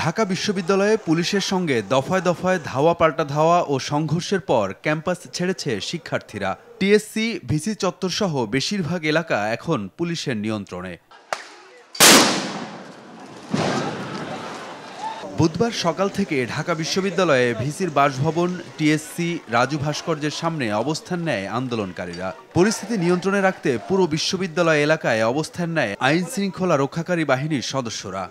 ঢাকা বিশ্ববিদ্যালয়ে পুলিশের সঙ্গে দফায় দফায় ধাওয়া পাল্টা ধাওয়া ও সংঘর্ষের পর ক্যাম্পাস ছেড়েছে শিক্ষার্থীরা। টিএসসি, ভিসি চত্বরসহ বেশিরভাগ এলাকা এখন পুলিশের নিয়ন্ত্রণে। বুধবার সকাল থেকে ঢাকা বিশ্ববিদ্যালয়ে ভিসির বাসভবন, টিএসসি, রাজু ভাস্কর্যের সামনে অবস্থান নেয় আন্দোলনকারীরা। পরিস্থিতি নিয়ন্ত্রণে রাখতে পুরো বিশ্ববিদ্যালয় এলাকায় অবস্থান নেয় আইন শৃঙ্খলা রক্ষাকারী বাহিনীর সদস্যরা।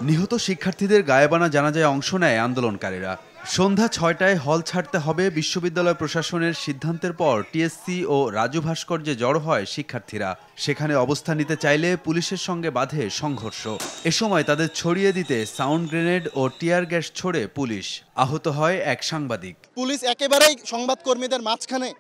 নিহত শিক্ষার্থীদের গায়েবানা জানাজায় অংশ নেয় আন্দোলনকারীরা। সন্ধ্যা ৬টায় হল ছাড়তে হবে বিশ্ববিদ্যালয় প্রশাসনের সিদ্ধান্তের পর টিএসসি ও রাজু ভাস্কর্যে জড়ো হয় শিক্ষার্থীরা। সেখানে অবস্থান নিতে চাইলে পুলিশের সঙ্গে বাধে সংঘর্ষ। এ সময় তাদের ছড়িয়ে দিতে সাউন্ড গ্রেনেড ও টিয়ার গ্যাস ছোড়ে পুলিশ। আহত হয় এক সাংবাদিক। পুলিশ একেবারেই সংবাদকর্মীদের মাঝখানে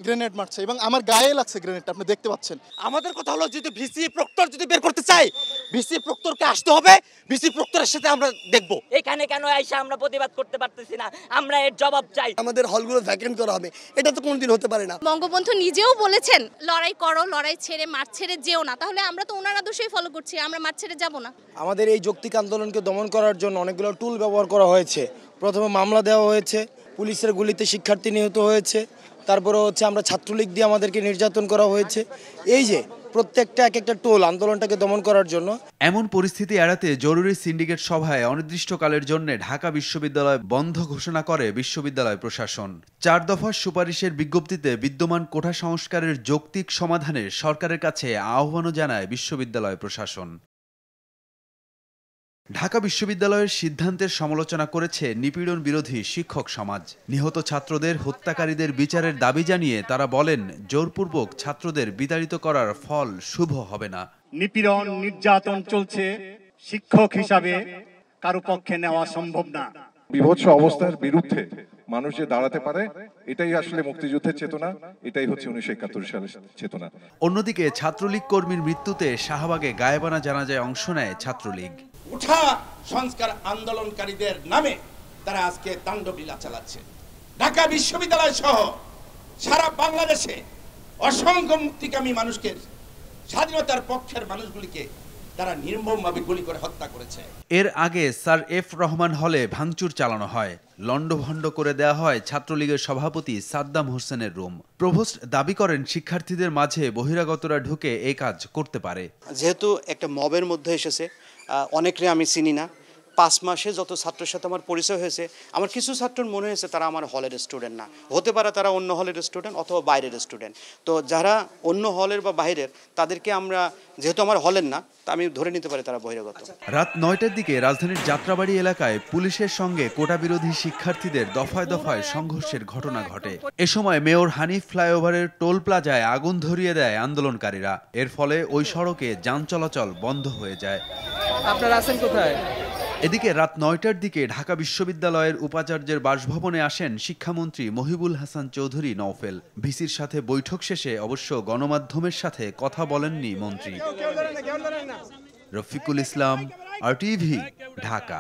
গ্রেনেড মারছে এবং আমার গায়ে লাগছে গ্রেনেডটা, আপনি দেখতে পাচ্ছেন। আমাদের কথা হলো যদি ভিসি প্রক্টর যদি বের করতে চাই, ভিসি প্রক্টরকে আসতে হবে, ভিসি প্রক্টরের সাথে আমরা দেখব। এখানে কেন আইসা আমরা প্রতিবাদ করতে পারতেছি না? আমরা এর জবাব চাই। আমাদের হলগুলো ভ্যাকেন্ট করা হবে, এটা তো কোনোদিন হতে পারে না। বঙ্গবন্ধু নিজেও বলেছেন লড়াই করো, লড়াই ছেড়ে মাঠ ছেড়ে যেও না। তাহলে আমরা তো ওনার আদর্শই ফলো করছি, আমরা মাঠ ছেড়ে যাব না। আমাদের এই যৌক্তিক আন্দোলনকে দমন করার জন্য অনেকগুলো টুল ব্যবহার করা হয়েছে। প্রথমে মামলা দেওয়া হয়েছে, পুলিশের গুলিতে শিক্ষার্থী নিহত হয়েছে, তারপরে আমরা ছাত্রলীগ দিয়ে আমাদেরকে নির্যাতন করা হয়েছে। এই যে প্রত্যেকটা এক একটা টোল আন্দোলনটাকে দমন করার জন্য। এমন পরিস্থিতি এড়াতে জরুরি সিন্ডিকেট সভায় অনির্দিষ্টকালের জন্য ঢাকা বিশ্ববিদ্যালয় বন্ধ ঘোষণা করে বিশ্ববিদ্যালয় প্রশাসন। ৪ দফার সুপারিশের বিজ্ঞপ্তিতে বিদ্যমান কোঠা সংস্কারের যৌক্তিক সমাধানে সরকারের কাছে আহ্বানও জানায় বিশ্ববিদ্যালয় প্রশাসন। ঢাকা বিশ্ববিদ্যালয়ের সিদ্ধান্তের সমালোচনা করেছে নিপীড়ন বিরোধী শিক্ষক সমাজ। নিহত ছাত্রদের হত্যাকারীদের বিচারের দাবি জানিয়ে তারা বলেন, জোরপূর্বক ছাত্রদের বিতাড়িত করার ফল শুভ হবে না। নিপীড়ন, নির্যাতন চলছে, শিক্ষক হিসাবে কারো পক্ষে নেওয়া সম্ভব না। বিভৎস অবস্থার বিরুদ্ধে মানুষ যে দাঁড়াতে পারে, এটাই আসলে মুক্তিযুদ্ধের চেতনা, এটাই হচ্ছে 1971 সালের চেতনা। অন্যদিকে ছাত্রলীগ কর্মীর মৃত্যুতে শাহবাগে গায়েবানা জানাজায় অংশ নেয় ছাত্রলীগ। উঠা সংস্কার আন্দোলনকারীদের নামে তারা আজকে তাণ্ডবলীলা চালাচ্ছে। ঢাকা বিশ্ববিদ্যালয় সহ সারা বাংলাদেশে অসংখ্য মুক্তিকামী মানুষকে, স্বাধীনতার পক্ষের মানুষগুলিকে তারা নির্মমভাবে গুলি করে হত্যা করেছে। এর আগে স্যার এফ রহমান হলে ভাঙচুর চালানো হয়, লন্ডভন্ড করে দেওয়া হয় ছাত্রলীগের সভাপতি সাদ্দাম হোসেনের রুম। প্রভোস্ট দাবি করেন, শিক্ষার্থীদের মাঝে বহিরাগতরা ঢুকে এই কাজ করতে পারে। যেহেতু একটা মবের মধ্যে এসেছে, অনেকরে আমি চিনি না। 5 মাসে যত ছাত্রের সাথে আমার পরিচয় হয়েছে, আমার কিছু ছাত্রের মনে হয়েছে তারা আমার হলের স্টুডেন্ট না, হতে পারে তারা অন্য হলের স্টুডেন্ট অথবা বাইরের স্টুডেন্ট। তো যারা অন্য হলের বা বাইরের, তাদেরকে আমরা যেহেতু আমার হলের না, তা আমি ধরে নিতে পারি তারা বহিরাগত। রাত 9টার দিকে রাজধানীর যাত্রাবাড়ি এলাকায় পুলিশের সঙ্গে কোটা বিরোধী শিক্ষার্থীদের দফায় দফায় সংঘর্ষের ঘটনা ঘটে। এ সময় মেয়র হানিফ ফ্লাইওভারের টোল প্লাজায় আগুন ধরিয়ে দেয় আন্দোলনকারীরা। এর ফলে ওই সড়কে যান চলাচল বন্ধ হয়ে যায়। আপনারা আছেন কোথায়? এদিকে রাত 9টার দিকে ঢাকা বিশ্ববিদ্যালয়ের উপাচার্যের বাসভবনে আসেন শিক্ষামন্ত্রী মহিবুল হাসান চৌধুরী নওফেল। ভিসির সাথে বৈঠক শেষে অবশ্য গণমাধ্যমের সাথে কথা বলেননি মন্ত্রী। রফিকুল ইসলাম, RTV, ঢাকা।